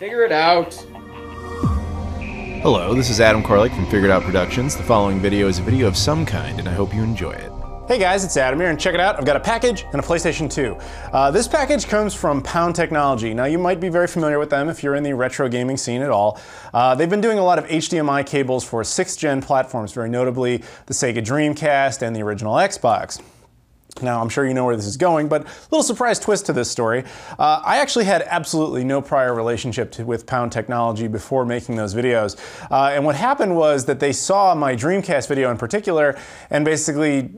Figure it out. Hello, this is Adam Koralik from Figured Out Productions. The following video is a video of some kind, and I hope you enjoy it. Hey guys, it's Adam here, and check it out. I've got a package and a PlayStation 2. This package comes from Pound Technology. Now, you might be very familiar with them if you're in the retro gaming scene at all. They've been doing a lot of HDMI cables for 6th gen platforms, very notably the Sega Dreamcast and the original Xbox. Now, I'm sure you know where this is going, but a little surprise twist to this story. I actually had absolutely no prior relationship with Pound Technology before making those videos. And what happened was that they saw my Dreamcast video in particular and basically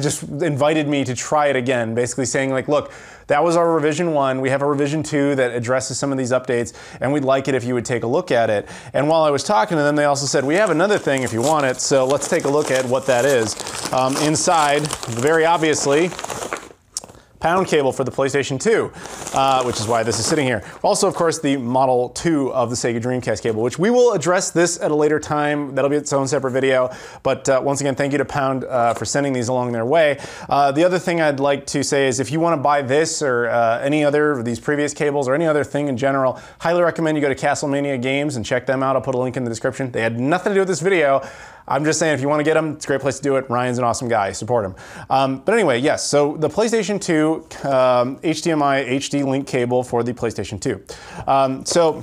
just invited me to try it again, basically saying like, look, that was our revision 1. We have a revision 2 that addresses some of these updates, and we'd like it if you would take a look at it. And while I was talking to them, they also said, we have another thing if you want it, so let's take a look at what that is. Inside, very obviously, Pound cable for the PlayStation 2, which is why this is sitting here. Also, of course, the Model 2 of the Sega Dreamcast cable, which we will address this at a later time. That'll be its own separate video. But once again, thank you to Pound for sending these along their way. The other thing I'd like to say is if you want to buy this or any other of these previous cables or any other thing in general, highly recommend you go to Castlemania Games and check them out. I'll put a link in the description. They had nothing to do with this video. I'm just saying, if you want to get them, it's a great place to do it. Ryan's an awesome guy. Support him. But anyway, yes, so the PlayStation 2 HDMI HD link cable for the PlayStation 2. So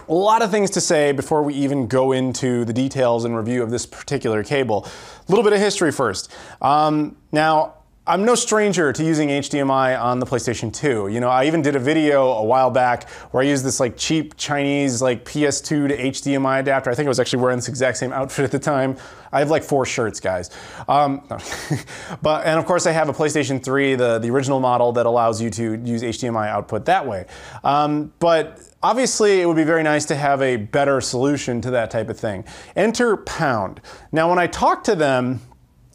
a lot of things to say before we even go into the details and review of this particular cable. A little bit of history first. Now, I'm no stranger to using HDMI on the PlayStation 2. You know, I even did a video a while back where I used this like cheap Chinese like PS2 to HDMI adapter. I think I was actually wearing this exact same outfit at the time. I have like 4 shirts, guys. And of course I have a PlayStation 3, the original model that allows you to use HDMI output that way. But obviously, it would be very nice to have a better solution to that type of thing. Enter Pound. Now, when I talked to them,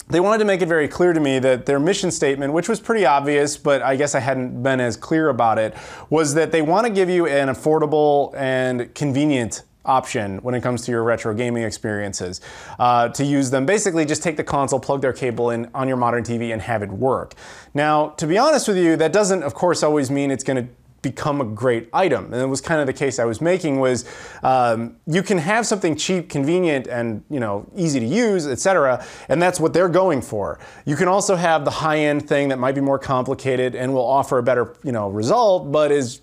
they wanted to make it very clear to me that their mission statement, which was pretty obvious, but I guess I hadn't been as clear about it, was that they want to give you an affordable and convenient option when it comes to your retro gaming experiences. To use them, basically just take the console, plug their cable in on your modern TV and have it work. Now, to be honest with you, that doesn't, of course, always mean it's going to become a great item. And it was kind of the case I was making was you can have something cheap, convenient, and easy to use, etc. And that's what they're going for. You can also have the high-end thing that might be more complicated and will offer a better result, but is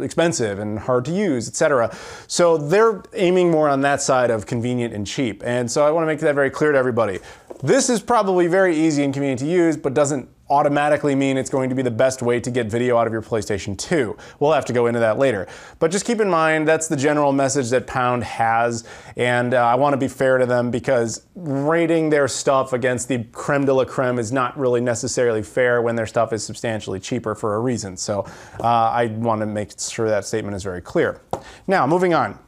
expensive and hard to use, etc. So they're aiming more on that side of convenient and cheap. And so I want to make that very clear to everybody. This is probably very easy and convenient to use, but doesn't automatically mean it's going to be the best way to get video out of your PlayStation 2. We'll have to go into that later. But just keep in mind, that's the general message that Pound has, and I want to be fair to them because rating their stuff against the creme de la creme is not really necessarily fair when their stuff is substantially cheaper for a reason. So I want to make sure that statement is very clear. Now, moving on.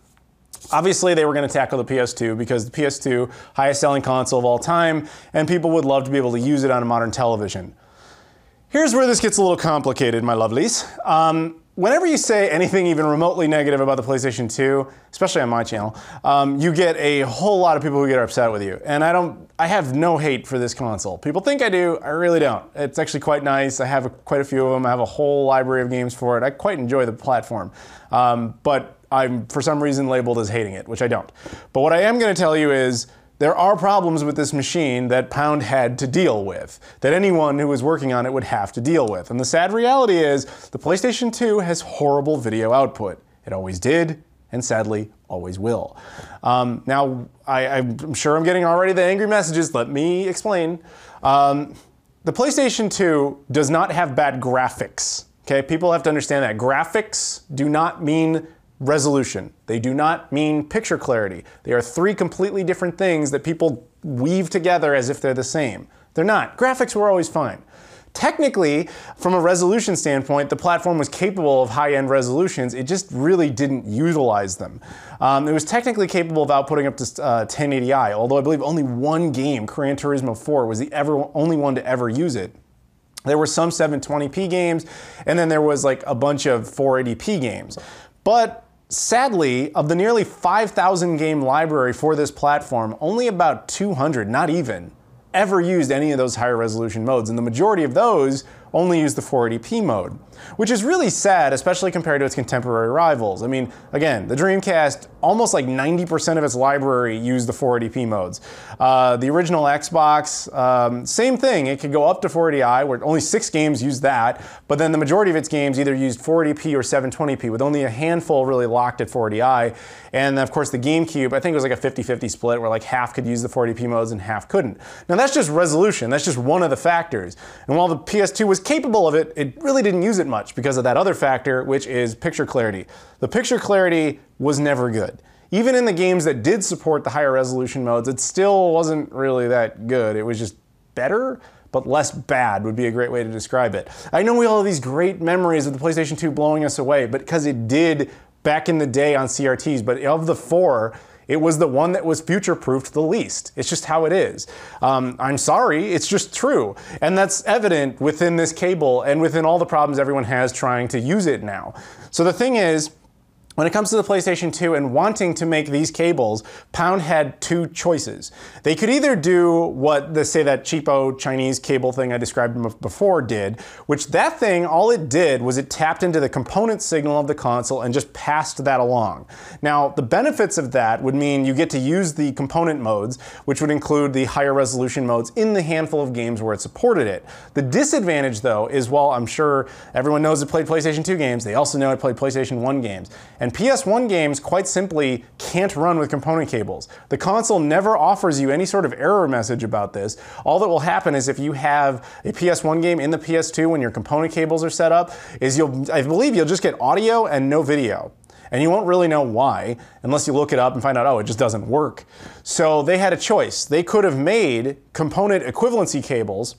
Obviously, they were going to tackle the PS2 because the PS2, highest selling console of all time, and people would love to be able to use it on a modern television. Here's where this gets a little complicated, my lovelies. Whenever you say anything even remotely negative about the PlayStation 2, especially on my channel, you get a whole lot of people who get upset with you. And I have no hate for this console. People think I do, I really don't. It's actually quite nice. I have quite a few of them. I have a whole library of games for it. I quite enjoy the platform. But I'm, for some reason, labeled as hating it, which I don't. But what I am going to tell you is, there are problems with this machine that Pound had to deal with, that anyone who was working on it would have to deal with. And the sad reality is, the PlayStation 2 has horrible video output. It always did, and sadly, always will. Now, I'm sure I'm getting already the angry messages. Let me explain. The PlayStation 2 does not have bad graphics. Okay, people have to understand that. Graphics do not mean resolution. They do not mean picture clarity. They are 3 completely different things that people weave together as if they're the same. They're not. Graphics were always fine. Technically, from a resolution standpoint, the platform was capable of high-end resolutions. It just really didn't utilize them. It was technically capable of outputting up to 1080i, although I believe only one game, Gran Turismo 4, was the only one to ever use it. There were some 720p games, and then there was like a bunch of 480p games. But sadly, of the nearly 5,000 game library for this platform, only about 200, not even, ever used any of those higher resolution modes. And the majority of those, only use the 480p mode, which is really sad, especially compared to its contemporary rivals. I mean, again, the Dreamcast, almost like 90% of its library used the 480p modes. The original Xbox, same thing. It could go up to 480i, where only 6 games used that, but then the majority of its games either used 480p or 720p, with only a handful really locked at 480i. And of course the GameCube, I think it was like a 50-50 split, where like half could use the 480p modes and half couldn't. Now that's just resolution, that's just one of the factors. And while the PS2 was capable of it, it really didn't use it much because of that other factor, which is picture clarity. The picture clarity was never good. Even in the games that did support the higher resolution modes, it still wasn't really that good. It was just better, but less bad would be a great way to describe it. I know we all have these great memories of the PlayStation 2 blowing us away, but because it did back in the day on CRTs, but of the 4, it was the one that was future-proofed the least. It's just how it is. I'm sorry, it's just true. And that's evident within this cable and within all the problems everyone has trying to use it now. So the thing is, when it comes to the PlayStation 2 and wanting to make these cables, Pound had 2 choices. They could either do what say that cheapo Chinese cable thing I described before did, which that thing, all it did was it tapped into the component signal of the console and just passed that along. Now, the benefits of that would mean you get to use the component modes, which would include the higher resolution modes in the handful of games where it supported it. The disadvantage, though, is while I'm sure everyone knows it played PlayStation 2 games, they also know it played PlayStation 1 games. And PS1 games, quite simply, can't run with component cables. The console never offers you any sort of error message about this. All that will happen is if you have a PS1 game in the PS2 when your component cables are set up, is I believe you'll just get audio and no video. And you won't really know why, unless you look it up and find out, oh, it just doesn't work. So they had a choice. They could have made component equivalency cables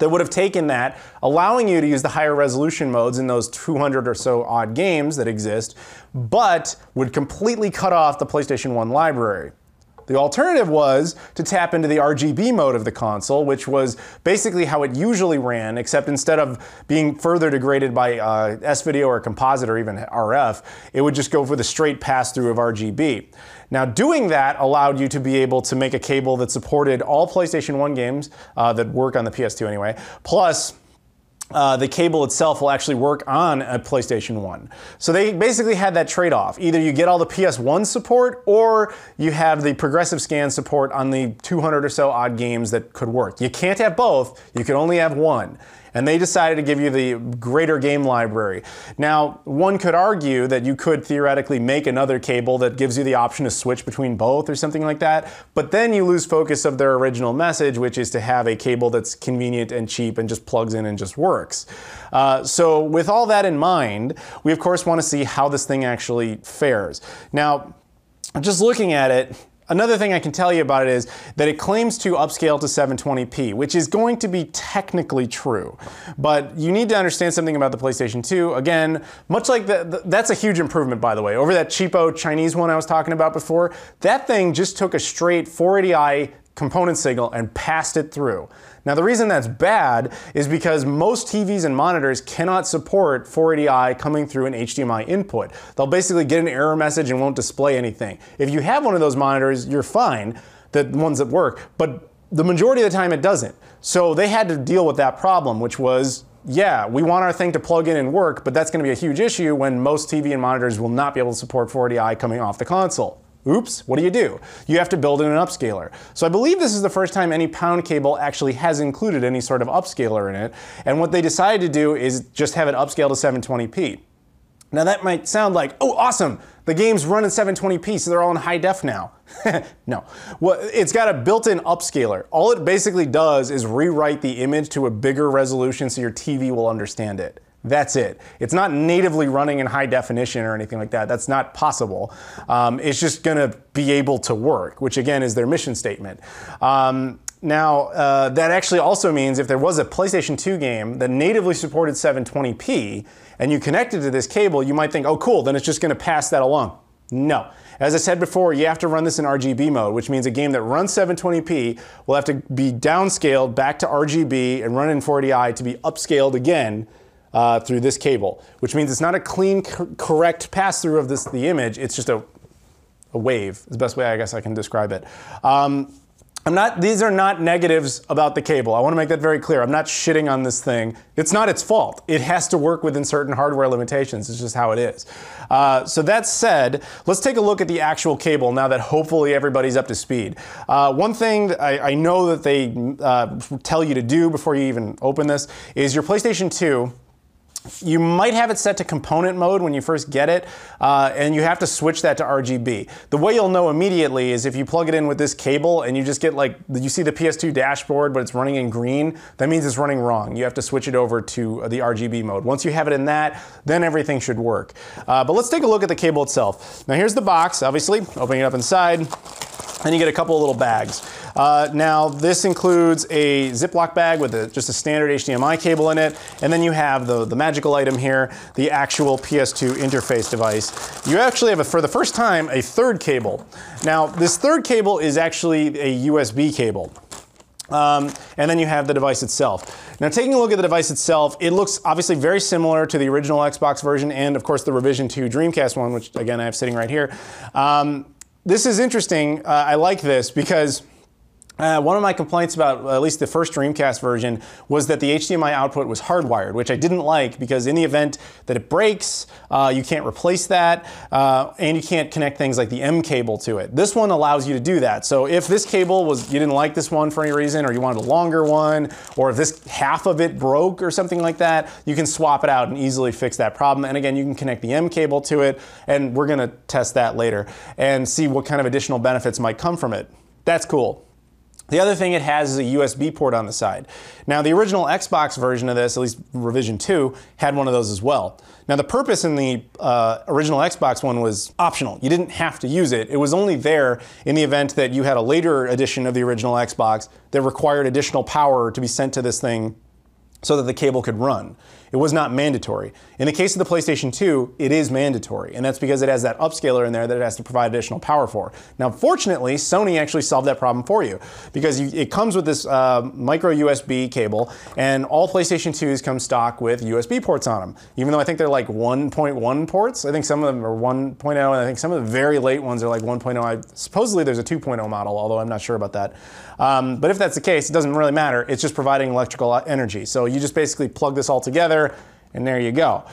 that would have taken that, allowing you to use the higher resolution modes in those 200 or so odd games that exist, but would completely cut off the PlayStation 1 library. The alternative was to tap into the RGB mode of the console, which was basically how it usually ran, except instead of being further degraded by S-video or composite or even RF, it would just go with a straight pass-through of RGB. Now, doing that allowed you to be able to make a cable that supported all PlayStation 1 games that work on the PS2 anyway, plus the cable itself will actually work on a PlayStation 1. So they basically had that trade-off. Either you get all the PS1 support, or you have the progressive scan support on the 200 or so odd games that could work. You can't have both, you can only have one. And they decided to give you the greater game library. Now, one could argue that you could theoretically make another cable that gives you the option to switch between both or something like that, but then you lose focus of their original message, which is to have a cable that's convenient and cheap and just plugs in and just works. So with all that in mind, we of course want to see how this thing actually fares. Now, just looking at it, another thing I can tell you about it is that it claims to upscale to 720p, which is going to be technically true. But you need to understand something about the PlayStation 2. Again, much like that's a huge improvement, by the way. Over that cheapo Chinese one I was talking about before, that thing just took a straight 480i component signal and passed it through. Now, the reason that's bad is because most TVs and monitors cannot support 480i coming through an HDMI input. They'll basically get an error message and won't display anything. If you have one of those monitors, you're fine, the ones that work, but the majority of the time it doesn't. So they had to deal with that problem, which was, yeah, we want our thing to plug in and work, but that's going to be a huge issue when most TV and monitors will not be able to support 480i coming off the console. Oops, what do? You have to build in an upscaler. So I believe this is the first time any Pound cable actually has included any sort of upscaler in it. And what they decided to do is just have it upscale to 720p. Now that might sound like, oh, awesome, the games run in 720p, so they're all in high def now. No, well, it's got a built-in upscaler. All it basically does is rewrite the image to a bigger resolution so your TV will understand it. That's it. It's not natively running in high definition or anything like that. That's not possible. It's just going to be able to work, which again is their mission statement. That actually also means if there was a PlayStation 2 game that natively supported 720p and you connected to this cable, you might think, oh cool, then it's just going to pass that along. No. As I said before, you have to run this in RGB mode, which means a game that runs 720p will have to be downscaled back to RGB and run in 480i to be upscaled again through this cable, which means it's not a clean, correct pass-through of the image, it's just a wave, is the best way I guess I can describe it. These are not negatives about the cable. I want to make that very clear. I'm not shitting on this thing. It's not its fault. It has to work within certain hardware limitations. It's just how it is. So that said, let's take a look at the actual cable now that hopefully everybody's up to speed. One thing that I know that they tell you to do before you even open this is your PlayStation 2. You might have it set to component mode when you first get it, and you have to switch that to RGB. The way you'll know immediately is if you plug it in with this cable and you just get like, you see the PS2 dashboard, but it's running in green, that means it's running wrong. You have to switch it over to the RGB mode. Once you have it in that, then everything should work. But let's take a look at the cable itself. Now here's the box, obviously, opening it up inside, and you get a couple of little bags. Now this includes a Ziploc bag with just a standard HDMI cable in it, and then you have the magical item here, the actual PS2 interface device. You actually have, for the first time, a third cable. Now this third cable is actually a USB cable. And then you have the device itself. Now taking a look at the device itself, it looks obviously very similar to the original Xbox version and of course the Revision 2 Dreamcast one, which again I have sitting right here. This is interesting. I like this because one of my complaints about at least the first Dreamcast version was that the HDMI output was hardwired, which I didn't like because in the event that it breaks, you can't replace that, and you can't connect things like the MCable to it. This one allows you to do that. So if this cable you didn't like this one for any reason, or you wanted a longer one, or if this half of it broke or something like that, you can swap it out and easily fix that problem. And again, you can connect the MCable to it, and we're gonna test that later and see what kind of additional benefits might come from it. That's cool. The other thing it has is a USB port on the side. Now the original Xbox version of this, at least Revision 2, had one of those as well. Now the purpose in the original Xbox one was optional. You didn't have to use it. It was only there in the event that you had a later edition of the original Xbox that required additional power to be sent to this thing so that the cable could run. It was not mandatory. In the case of the PlayStation 2, it is mandatory, and that's because it has that upscaler in there that it has to provide additional power for. Now, fortunately, Sony actually solved that problem for you because it comes with this micro USB cable, and all PlayStation 2s come stock with USB ports on them, even though I think they're like 1.1 ports. I think some of them are 1.0, and I think some of the very late ones are like 1.0. Supposedly there's a 2.0 model, although I'm not sure about that. But if that's the case, it doesn't really matter. It's just providing electrical energy. So you just basically plug this all together, and there you go.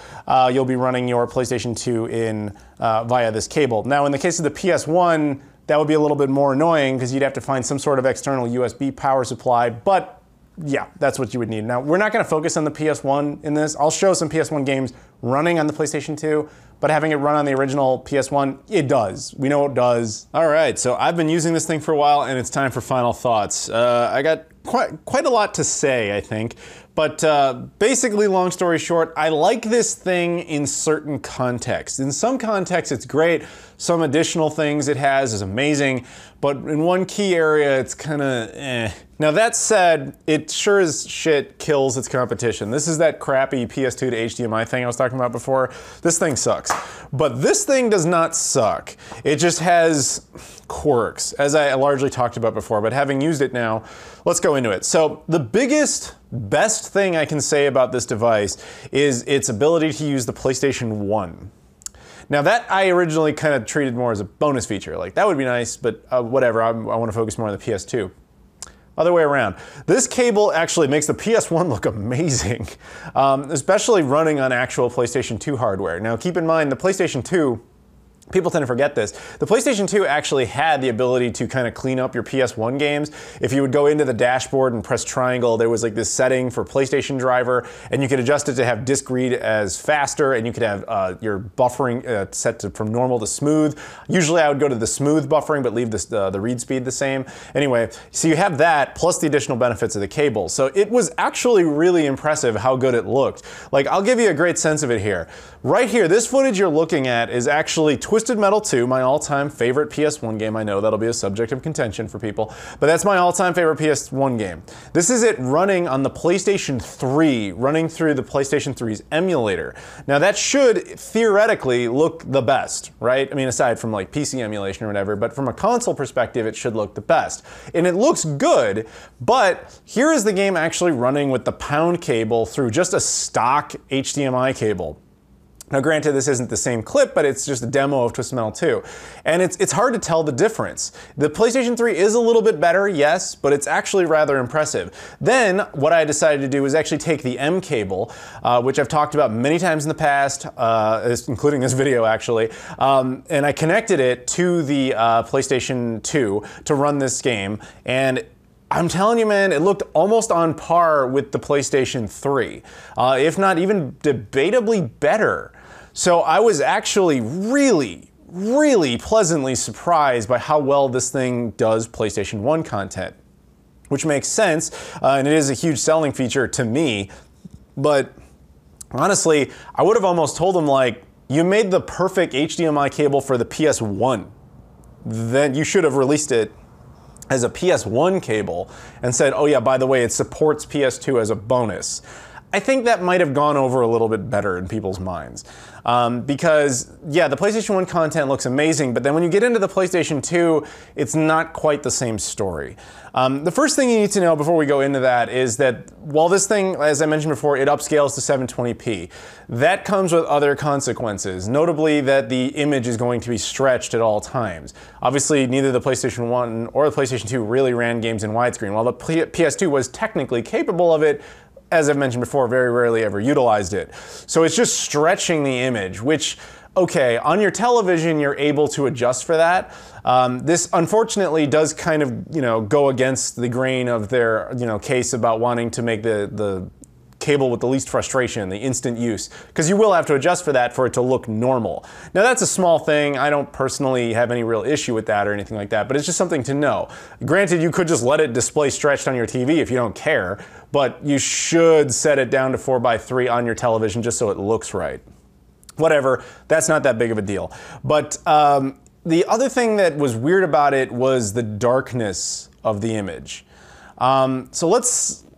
You'll be running your PlayStation 2 in via this cable. Now, in the case of the PS1, that would be a little bit more annoying because you'd have to find some sort of external USB power supply, but yeah, that's what you would need. Now, we're not going to focus on the PS1 in this. I'll show some PS1 games running on the PlayStation 2, but having it run on the original PS1, it does. We know it does. All right, so I've been using this thing for a while, and it's time for final thoughts. I got quite a lot to say, I think. But basically, long story short, I like this thing in certain contexts. In some contexts, it's great. Some additional things it has is amazing. But in one key area, it's kind of eh. Now that said, it sure as shit kills its competition. This is that crappy PS2 to HDMI thing I was talking about before. This thing sucks. But this thing does not suck. It just has quirks, as I largely talked about before. But having used it now, let's go into it. So the best thing I can say about this device is its ability to use the PlayStation 1. Now that I originally kind of treated more as a bonus feature. Like that would be nice, but whatever, I want to focus more on the PS2. Other way around. This cable actually makes the PS1 look amazing, especially running on actual PlayStation 2 hardware. Now keep in mind the PlayStation 2, people tend to forget this. The PlayStation 2 actually had the ability to kind of clean up your PS1 games. If you would go into the dashboard and press triangle, there was like this setting for PlayStation driver, and you could adjust it to have disk read as faster, and you could have your buffering set to from normal to smooth. Usually I would go to the smooth buffering, but leave the read speed the same. Anyway, so you have that, plus the additional benefits of the cable. So it was actually really impressive how good it looked. Like, I'll give you a great sense of it here. Right here, this footage you're looking at is actually Twisted Metal 2, my all-time favorite PS1 game. I know that'll be a subject of contention for people, but that's my all-time favorite PS1 game. This is it running on the PlayStation 3, running through the PlayStation 3's emulator. Now that should theoretically look the best, right? I mean, aside from like PC emulation or whatever, but from a console perspective, it should look the best. And it looks good, but here is the game actually running with the Pound cable through just a stock HDMI cable. Now granted, this isn't the same clip, but it's just a demo of Twisted Metal 2. And it's hard to tell the difference. The PlayStation 3 is a little bit better, yes, but it's actually rather impressive. Then, what I decided to do was actually take the MCable, which I've talked about many times in the past, including this video actually, and I connected it to the PlayStation 2 to run this game, and I'm telling you, man, it looked almost on par with the PlayStation 3, if not even debatably better. So I was actually really pleasantly surprised by how well this thing does PlayStation 1 content, which makes sense, and it is a huge selling feature to me. But honestly, I would have almost told them, like, you made the perfect HDMI cable for the PS1. Then you should have released it as a PS1 cable and said, oh yeah, by the way, it supports PS2 as a bonus. I think that might have gone over a little bit better in people's minds. Because, yeah, the PlayStation 1 content looks amazing, but then when you get into the PlayStation 2, it's not quite the same story. The first thing you need to know before we go into that is that while this thing, as I mentioned before, it upscales to 720p, that comes with other consequences, notably that the image is going to be stretched at all times. Obviously, neither the PlayStation 1 or the PlayStation 2 really ran games in widescreen, while the PS2 was technically capable of it. As I've mentioned before, very rarely ever utilized it. So it's just stretching the image, which, okay, on your television, you're able to adjust for that. This unfortunately does kind of, go against the grain of their, case about wanting to make the cable with the least frustration, the instant use, because you will have to adjust for that for it to look normal. Now that's a small thing. I don't personally have any real issue with that or anything like that, but it's just something to know. Granted, you could just let it display stretched on your TV if you don't care, but you should set it down to 4:3 on your television just so it looks right. Whatever, that's not that big of a deal. But the other thing that was weird about it was the darkness of the image. So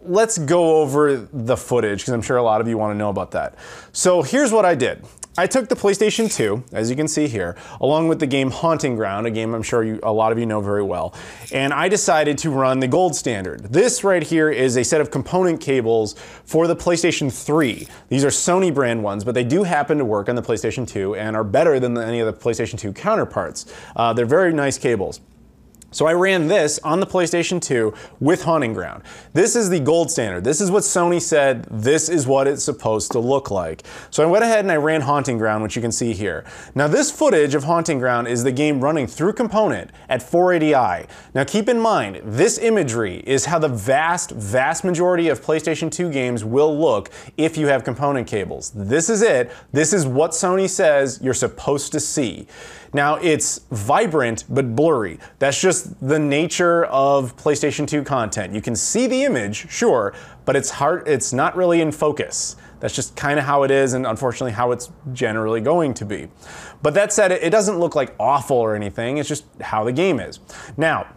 let's go over the footage, because I'm sure a lot of you want to know about that. So here's what I did. I took the PlayStation 2, as you can see here, along with the game Haunting Ground, a game I'm sure a lot of you know very well, and I decided to run the gold standard. This right here is a set of component cables for the PlayStation 3. These are Sony brand ones, but they do happen to work on the PlayStation 2 and are better than any of the PlayStation 2 counterparts. They're very nice cables. So I ran this on the PlayStation 2 with Haunting Ground. This is the gold standard. This is what Sony said, this is what it's supposed to look like. So I went ahead and I ran Haunting Ground, which you can see here. Now this footage of Haunting Ground is the game running through component at 480i. Now keep in mind, this imagery is how the vast majority of PlayStation 2 games will look if you have component cables. This is it. This is what Sony says you're supposed to see. Now it's vibrant but blurry. That's just the nature of PlayStation 2 content. You can see the image, sure, but it's not really in focus. That's just kind of how it is, and unfortunately how it's generally going to be. But that said, it doesn't look like awful or anything, it's just how the game is. Now,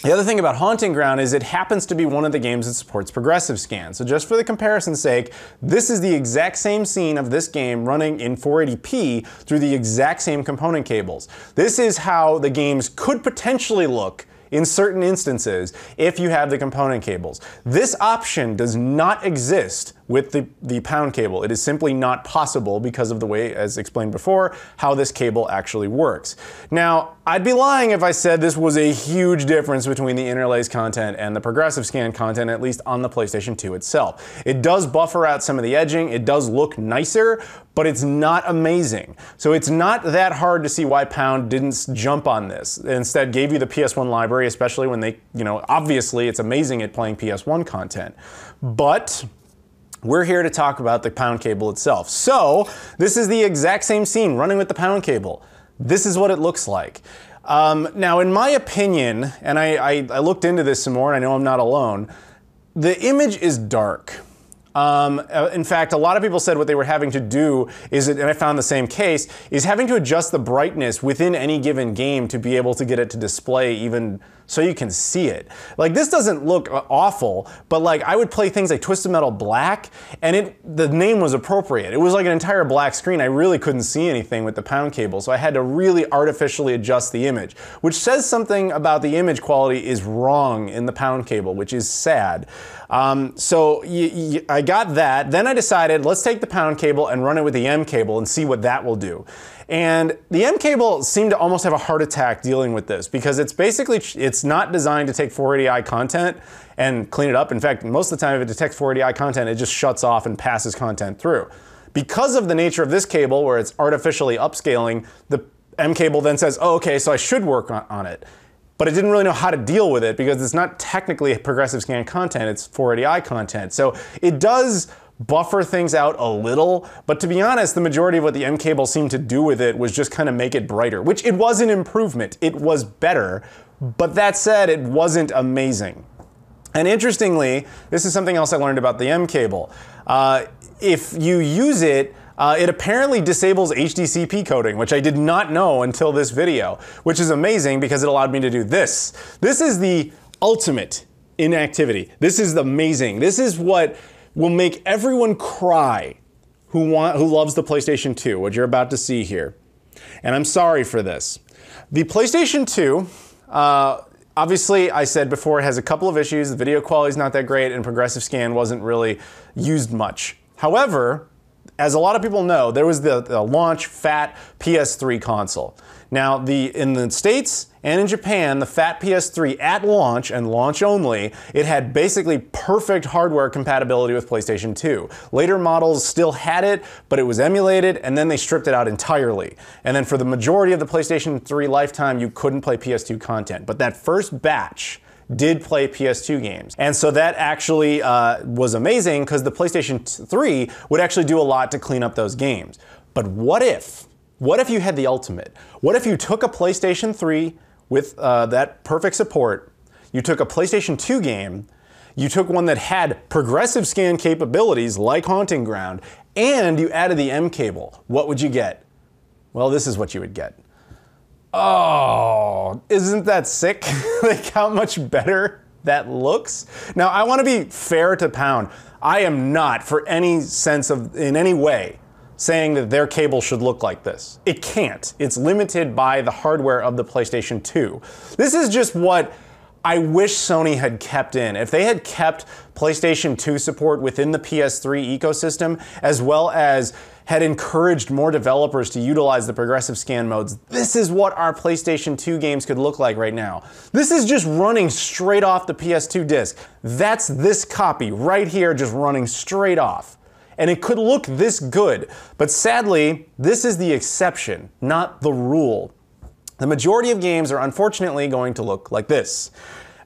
the other thing about Haunting Ground is it happens to be one of the games that supports progressive scan. So just for the comparison's sake, this is the exact same scene of this game running in 480p through the exact same component cables. This is how the games could potentially look in certain instances if you have the component cables. This option does not exist with the Pound cable. It is simply not possible because of the way, as explained before, how this cable actually works. Now, I'd be lying if I said this was a huge difference between the interlace content and the progressive scan content, at least on the PlayStation 2 itself. It does buffer out some of the edging, it does look nicer, but it's not amazing. So it's not that hard to see why Pound didn't jump on this. Instead gave you the PS1 library, especially when they, obviously it's amazing at playing PS1 content. But we're here to talk about the Pound cable itself. So this is the exact same scene running with the Pound cable. This is what it looks like. Now, in my opinion, and I looked into this some more, and I know I'm not alone, the image is dark. In fact, a lot of people said what they were having to do is, and I found the same case, is having to adjust the brightness within any given game to be able to get it to display even so you can see it. Like, this doesn't look awful, but like I would play things like Twisted Metal Black, and the name was appropriate. It was like an entire black screen. I really couldn't see anything with the Pound cable, so I had to really artificially adjust the image, which says something about the image quality is wrong in the Pound cable, which is sad. So I got that. Then I decided, let's take the Pound cable and run it with the MCable and see what that will do. And the MCable seemed to almost have a heart attack dealing with this because it's not designed to take 480i content and clean it up. In fact, most of the time if it detects 480i content, it just shuts off and passes content through. Because of the nature of this cable where it's artificially upscaling, the MCable then says, oh, okay, so I should work on it. But it didn't really know how to deal with it because it's not technically progressive scan content, it's 480i content. So it does buffer things out a little, but to be honest, the majority of what the MCable seemed to do with it was just kind of make it brighter, which it was an improvement. It was better, but that said, it wasn't amazing. And interestingly, this is something else I learned about the MCable. If you use it, it apparently disables HDCP coding, which I did not know until this video, which is amazing because it allowed me to do this. This is the ultimate inactivity. This is amazing. This is what will make everyone cry who loves the PlayStation 2, what you're about to see here. And I'm sorry for this. The PlayStation 2, obviously, I said before, it has a couple of issues. The video quality is not that great, and progressive scan wasn't really used much. However, as a lot of people know, there was the launch fat PS3 console. Now, in the States and in Japan, the fat PS3 at launch and launch only, it had basically perfect hardware compatibility with PlayStation 2. Later models still had it, but it was emulated, and then they stripped it out entirely. And then for the majority of the PlayStation 3 lifetime, you couldn't play PS2 content. But that first batch did play PS2 games. And so that actually was amazing because the PlayStation 3 would actually do a lot to clean up those games. But what if you had the ultimate? What if you took a PlayStation 3 with that perfect support, you took a PlayStation 2 game, you took one that had progressive scan capabilities like Haunting Ground, and you added the MCable? What would you get? Well, this is what you would get. Oh, isn't that sick? Like how much better that looks? Now, I want to be fair to Pound. I am not, for any sense of, in any way, saying that their cable should look like this. It can't. It's limited by the hardware of the PlayStation 2. This is just what I wish Sony had kept in. If they had kept PlayStation 2 support within the PS3 ecosystem, as well as had encouraged more developers to utilize the progressive scan modes, this is what our PlayStation 2 games could look like right now. This is just running straight off the PS2 disc. That's this copy right here just running straight off. And it could look this good, but sadly, this is the exception, not the rule. The majority of games are unfortunately going to look like this.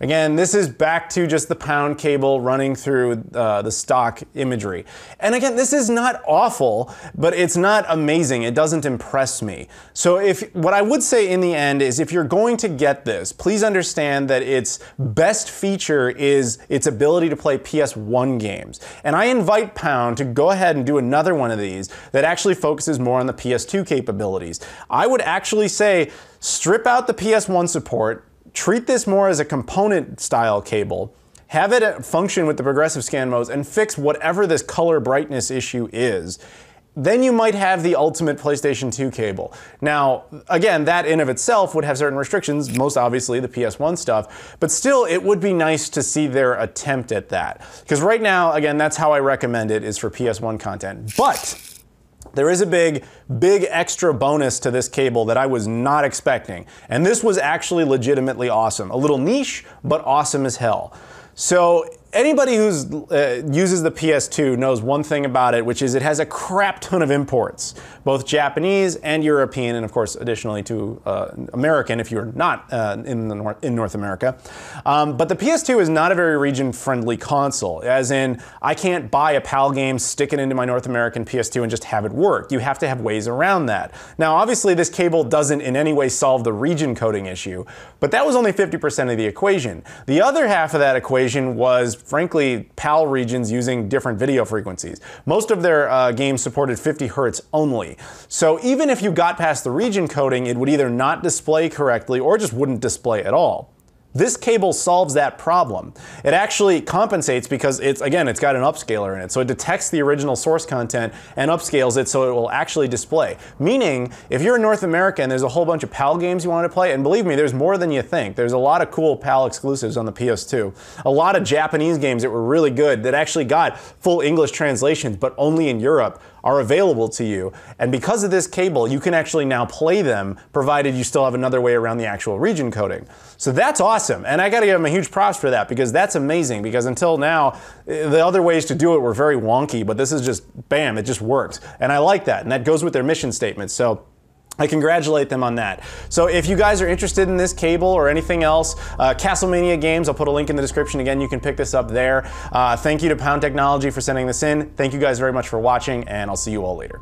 Again, this is back to just the Pound cable running through the stock imagery. And again, this is not awful, but it's not amazing. It doesn't impress me. So what I would say in the end is if you're going to get this, please understand that its best feature is its ability to play PS1 games. And I invite Pound to go ahead and do another one of these that actually focuses more on the PS2 capabilities. I would actually say strip out the PS1 support, treat this more as a component style cable, have it function with the progressive scan modes, and fix whatever this color brightness issue is. Then you might have the ultimate PlayStation 2 cable. Now, again, that in of itself would have certain restrictions, most obviously the PS1 stuff, but still it would be nice to see their attempt at that. Because right now, again, that's how I recommend it, is for PS1 content. But there is a big extra bonus to this cable that I was not expecting. And this was actually legitimately awesome. A little niche, but awesome as hell. So anybody who uses the PS2 knows one thing about it, which is it has a crap ton of imports, both Japanese and European, and of course additionally to American if you're not in North America. But the PS2 is not a very region-friendly console, as in I can't buy a PAL game, stick it into my North American PS2 and just have it work. You have to have ways around that. Now obviously this cable doesn't in any way solve the region coding issue, but that was only 50% of the equation. The other half of that equation was frankly PAL regions using different video frequencies. Most of their games supported 50 Hertz only. So even if you got past the region coding, it would either not display correctly or just wouldn't display at all. This cable solves that problem. It actually compensates because it's got an upscaler in it. So it detects the original source content and upscales it so it will actually display. Meaning, if you're in North America and there's a whole bunch of PAL games you want to play, and believe me, there's more than you think. There's a lot of cool PAL exclusives on the PS2. A lot of Japanese games that were really good that actually got full English translations, but only in Europe, are available to you. And because of this cable, you can actually now play them, provided you still have another way around the actual region coding. So that's awesome. And I gotta give them a huge props for that, because that's amazing, because until now, the other ways to do it were very wonky, but this is just, bam, it just works. And I like that, and that goes with their mission statement. So I congratulate them on that. So if you guys are interested in this cable or anything else, Castlemania Games, I'll put a link in the description. Again, you can pick this up there. Thank you to Pound Technology for sending this in. Thank you guys very much for watching, and I'll see you all later.